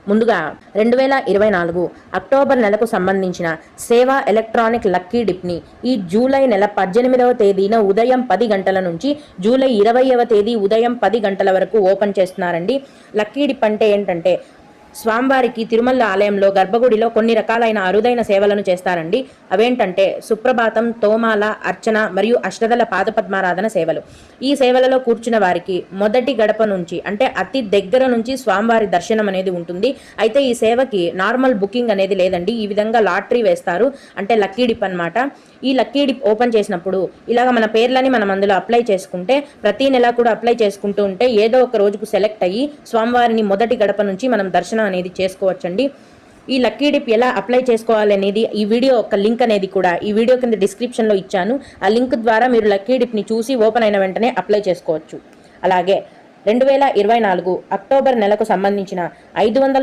ముందుగా 2024 అక్టోబర్ నెలకు సంబంధించిన సేవా ఎలక్ట్రానిక్ లక్కీ డిప్ని ఈ జూలై నెల 18వ తేదీన ఉదయం 10 గంటల నుంచి జూలై 20వ తేదీ ఉదయం 10 గంటల వరకు ఓపెన్ చేస్తున్నారండి. లక్కీ డిప్ అంటే ఏంటంటే స్వామివారికి తిరుమల ఆలయంలో గర్భగుడిలో కొన్ని రకాలైన అరుదైన సేవలను చేస్తారండి. అవేంటంటే సుప్రభాతం, తోమాల, అర్చన మరియు అష్టదళ పాదపద్మారాధన సేవలు. ఈ సేవలలో కూర్చున్న వారికి మొదటి గడప నుంచి అంటే అతి దగ్గర నుంచి స్వామివారి దర్శనం అనేది ఉంటుంది. అయితే ఈ సేవకి నార్మల్ బుకింగ్ అనేది లేదండి. ఈ విధంగా లాటరీ వేస్తారు, అంటే లక్కీ డిప్ అనమాట. ఈ లక్కీ డిప్ ఓపెన్ చేసినప్పుడు ఇలాగ మన పేర్లని మనం అందులో అప్లై చేసుకుంటే ప్రతి నెల కూడా అప్లై చేసుకుంటూ ఉంటే ఏదో ఒక రోజుకు సెలెక్ట్ అయ్యి స్వామివారిని మొదటి గడప నుంచి మనం దర్శనం అనేది చేసుకోవచ్చండి. ఈ లక్కీ డిప్ ఎలా అప్లై చేసుకోవాలి అనేది ఈ వీడియో ఒక లింక్ అనేది కూడా ఈ వీడియో కింద డిస్క్రిప్షన్లో ఇచ్చాను. ఆ లింక్ ద్వారా మీరు లక్కీ డిప్ని చూసి ఓపెన్ అయిన వెంటనే అప్లై చేసుకోవచ్చు. అలాగే 2024 అక్టోబర్ నెలకు సంబంధించిన 500